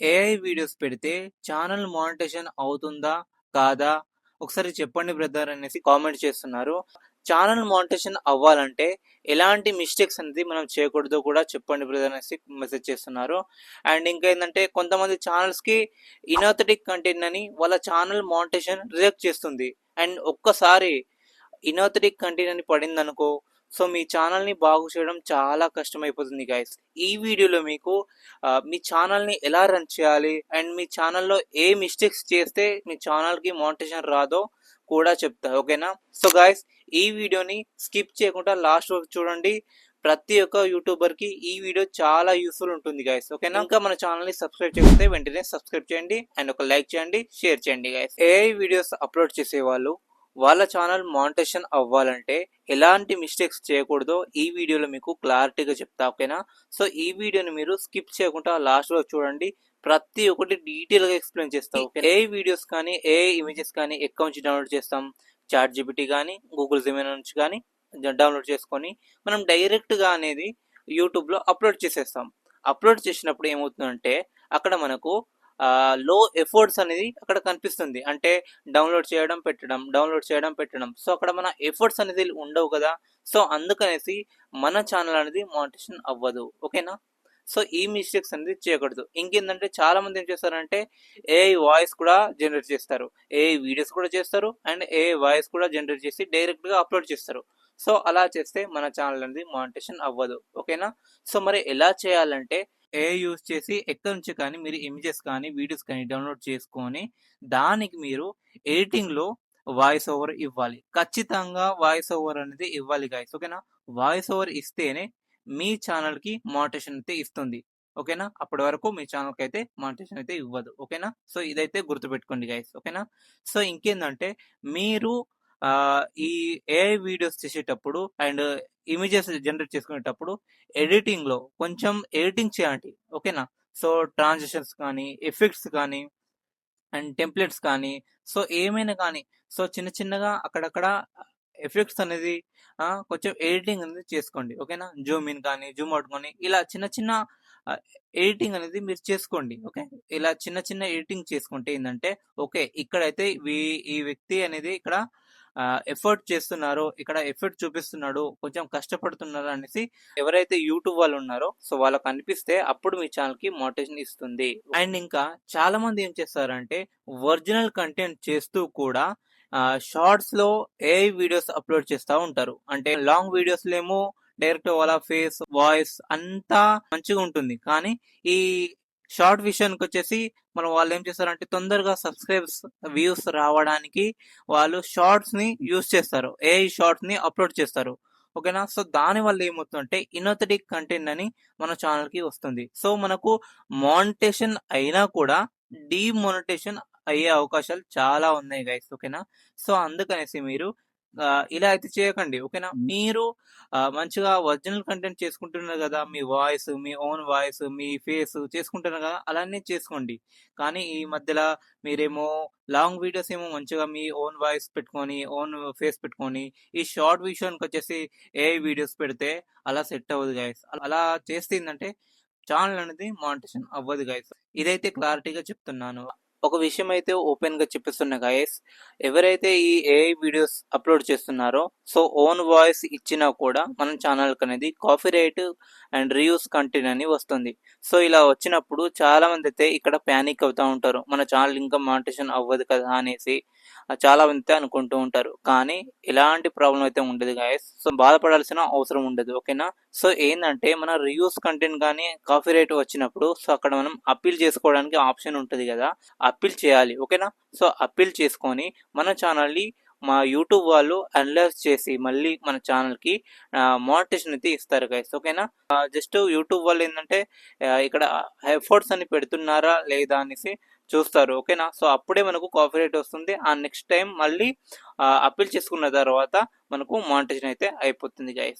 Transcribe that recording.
AI videos పెడితే channel monetization అవుతుందా? కాదా? ఒకసారి చెప్పండి బ్రదర్ అనేసి కామెంట్ చేస్తున్నారు. ఛానల్ మానిటైజేషన్ అవ్వాలంటే ఎలాంటి మిస్టేక్స్ అనేది మనం చేయకూడదో కూడా చెప్పండి బ్రదర్ అనేసి మెసేజ్ చేస్తున్నారు. అండ్ ఇంకా ఏందంటే కొంతమంది ఛానల్స్‌కి ఇనథెటిక్ కంటెంట్ అని వాళ్ళ ఛానల్ మానిటైజేషన్ రిజెక్ట్ చేస్తుంది. అండ్ ఒక్కసారి ఇనథెటిక్ కంటెంట్ అని పడిందనుకో, సో మీ ఛానల్‌ని బాగు చేయడం చాలా కష్టమైపోతుంది గైస్. ఈ వీడియోలో మీకు మీ ఛానల్‌ని ఎలా రన్ చేయాలి అండ్ మీ ఛానల్‌లో ఏ మిస్టేక్స్ చేస్తే మీ ఛానల్‌కి మానిటైజేషన్ రాదో కూడా చెప్తా. ఓకేనా? సో గైస్, ఈ వీడియోని స్కిప్ చేయకుండా లాస్ట్ వరకు చూడండి. ప్రతి ఒక్క యూట్యూబర్‌కి ఈ వీడియో చాలా యూస్‌ఫుల్ ఉంటుంది గైస్. ఓకేనా? ఇంకా మన ఛానల్‌ని సబ్స్క్రైబ్ చేయకపోతే వెంటనే సబ్స్క్రైబ్ చేయండి అండ్ ఒక లైక్ చేయండి, షేర్ చేయండి గైస్. ఏఐ వీడియోస్ అప్లోడ్ చేసేవాళ్ళు వాళ్ళ ఛానల్ మానిటైజేషన్ అవ్వాలంటే ఎలాంటి మిస్టేక్స్ చేయకూడదో ఈ వీడియోలో మీకు క్లారిటీగా చెప్తా. ఓకేనా? సో ఈ వీడియోని మీరు స్కిప్ చేయకుండా లాస్ట్ లో చూడండి. ప్రతి ఒక్కటి డీటెయిల్ గా ఎక్స్ప్లెయిన్ చేస్తాం. ఏ వీడియోస్ కానీ ఏ ఇమేజెస్ కానీ ఎక్కడ నుంచి డౌన్లోడ్ చేస్తాం, చాట్ జీపీటీ కానీ గూగుల్ జెమినీ నుంచి కానీ డౌన్లోడ్ చేసుకొని మనం డైరెక్ట్ గా అనేది యూట్యూబ్ లో అప్లోడ్ చేసేస్తాం. అప్లోడ్ చేసినప్పుడు ఏమవుతుందంటే అక్కడ మనకు లో ఎఫర్ట్స్ అనేది అక్కడ కనిపిస్తుంది. అంటే డౌన్లోడ్ చేయడం పెట్టడం, డౌన్లోడ్ చేయడం పెట్టడం. సో అక్కడ మన ఎఫర్ట్స్ అనేది ఉండవు కదా. సో అందుకనేసి మన ఛానల్ అనేది మానిటైజేషన్ అవ్వదు. ఓకేనా? సో ఈ మిస్టేక్స్ అనేది చేయకూడదు. ఇంకేంటంటే చాలా మంది ఏం చేస్తారంటే ఏఐ వాయిస్ కూడా జనరేట్ చేస్తారు, ఏఐ వీడియోస్ కూడా చేస్తారు అండ్ ఏఐ వాయిస్ కూడా జనరేట్ చేసి డైరెక్ట్ గా అప్లోడ్ చేస్తారు. సో అలా చేస్తే మన ఛానల్ అనేది మానిటైజేషన్ అవ్వదు. ఓకేనా? సో మరి ఎలా చేయాలంటే ఏఐ యూజ్ చేసి ఎక్కడి నుంచి కానీ మీరు ఇమేజెస్ కానీ వీడియోస్ కానీ డౌన్లోడ్ చేసుకొని దానికి మీరు ఎడిటింగ్లో వాయిస్ ఓవర్ ఇవ్వాలి. ఖచ్చితంగా వాయిస్ ఓవర్ అనేది ఇవ్వాలి గైస్. ఓకేనా? వాయిస్ ఓవర్ ఇస్తేనే మీ ఛానల్కి మానిటైజేషన్ అయితే ఇస్తుంది. ఓకేనా? అప్పటి వరకు మీ ఛానల్కి అయితే మానిటైజేషన్ అయితే ఇవ్వదు. ఓకేనా? సో ఇదైతే గుర్తుపెట్టుకోండి గైస్. ఓకేనా? సో ఇంకేందంటే మీరు ఈ ఏఐ వీడియోస్ చేసేటప్పుడు అండ్ ఇమేజెస్ జనరేట్ చేసుకునేటప్పుడు ఎడిటింగ్లో కొంచెం ఎడిటింగ్ చేయండి. ఓకేనా? సో ట్రాన్సిషన్స్ కానీ ఎఫెక్ట్స్ కానీ అండ్ టెంప్లెట్స్ కానీ సో ఏమైనా కానీ సో చిన్న చిన్నగా అక్కడక్కడ ఎఫెక్ట్స్ అనేది కొంచెం ఎడిటింగ్ అనేది చేసుకోండి. ఓకేనా? జూమ్ ఇన్ కానీ జూమ్ అవుట్ కానీ ఇలా చిన్న చిన్న ఎడిటింగ్ అనేది మీరు చేసుకోండి. ఓకే, ఇలా చిన్న చిన్న ఎడిటింగ్ చేసుకుంటే ఏంటంటే ఓకే ఇక్కడైతే ఈ వ్యక్తి అనేది ఇక్కడ ఎఫర్ట్ చేస్తున్నారు, ఇక్కడ ఎఫర్ట్ చూపిస్తున్నాడు, కొంచెం కష్టపడుతున్నారు అనేసి ఎవరైతే యూట్యూబ్ వాళ్ళు ఉన్నారో సో వాళ్ళకి అనిపిస్తే అప్పుడు మీ ఛానల్ కి మోటివేషన్ ఇస్తుంది. అండ్ ఇంకా చాలా మంది ఏం చేస్తారంటే ఒరిజినల్ కంటెంట్ చేస్తూ కూడా షార్ట్స్ లో ఏఐ వీడియోస్ అప్లోడ్ చేస్తూ ఉంటారు. అంటే లాంగ్ వీడియోస్ లేమో డైరెక్ట్ వాళ్ళ ఫేస్ వాయిస్ అంతా మంచిగా ఉంటుంది, కానీ ఈ షార్ట్ విషయానికి వచ్చేసి మనం వాళ్ళు ఏం చేస్తారంటే తొందరగా సబ్స్క్రైబ్స్ వ్యూస్ రావడానికి వాళ్ళు షార్ట్స్ ని యూస్ చేస్తారు, ఏఐ షార్ట్స్ ని అప్లోడ్ చేస్తారు. ఓకేనా? సో దాని వల్ల ఏమవుతుందంటే ఇనోథెటిక్ కంటెంట్ అని మన ఛానల్ కి వస్తుంది. సో మనకు మానిటేషన్ అయినా కూడా డిమానిటేషన్ అయ్యే అవకాశాలు చాలా ఉన్నాయి గైస్. ఓకేనా? సో అందుకనేసి మీరు ఇలా అయితే చేయకండి. ఓకేనా? మీరు మంచిగా ఒరిజినల్ కంటెంట్ చేసుకుంటున్నారు కదా, మీ వాయిస్ మీ ఓన్ వాయిస్ మీ ఫేస్ చేసుకుంటున్నారు కదా, అలానే చేసుకోండి. కానీ ఈ మధ్యలో మీరేమో లాంగ్ వీడియోస్ ఏమో మంచిగా మీ ఓన్ వాయిస్ పెట్టుకొని ఓన్ ఫేస్ పెట్టుకొని ఈ షార్ట్ విషయానికి వచ్చేసి ఏ వీడియోస్ పెడితే అలా సెట్ అవ్వదు గైస్. అలా చేస్తే ఏంటంటే ఛానల్ అనేది మానిటైజేషన్ అవ్వదు గైస్. ఇదైతే క్లారిటీగా చెప్తున్నాను. ఒక విషయం అయితే ఓపెన్ గా చెప్పిస్తున్నా గైస్, ఎవరైతే ఈ ఏఐ వీడియోస్ అప్లోడ్ చేస్తున్నారో సో ఓన్ వాయిస్ ఇచ్చినా కూడా మన ఛానల్ అనేది copy right and reuse content అని వస్తుంది. సో ఇలా వచ్చినప్పుడు చాలా మంది అయితే ఇక్కడ ప్యానిక్ అవుతూ ఉంటారు, మన ఛానల్ ఇంకా మానిటైజేషన్ అవ్వదు కదా అనేసి చాలా మంది అనుకుంటూ ఉంటారు. కానీ ఎలాంటి ప్రాబ్లం అయితే ఉండదు గాయస్. సో బాధపడాల్సిన అవసరం ఉండదు. ఓకేనా? సో ఏంటంటే మన రివ్యూస్ కంటెంట్ కానీ కాపీ రైట్ వచ్చినప్పుడు సో అక్కడ మనం అప్పీల్ చేసుకోవడానికి ఆప్షన్ ఉంటుంది కదా, అప్పీల్ చేయాలి. ఓకేనా? సో అప్పీల్ చేసుకొని మన ఛానల్ని మా యూట్యూబ్ వాళ్ళు అనలైజ్ చేసి మళ్ళీ మన ఛానల్కి మానిటైజేషన్ అయితే ఇస్తారు గైస్. ఓకేనా? జస్ట్ యూట్యూబ్ వాళ్ళు ఏంటంటే ఇక్కడ ఎఫర్ట్స్ అని పెడుతున్నారా లేదా అనేసి చూస్తారు. ఓకేనా? సో అప్పుడే మనకు కాపీరైట్ వస్తుంది. ఆ నెక్స్ట్ టైం మళ్ళీ అప్పీల్ చేసుకున్న తర్వాత మనకు మానిటైజేషన్ అయితే అయిపోతుంది గైస్.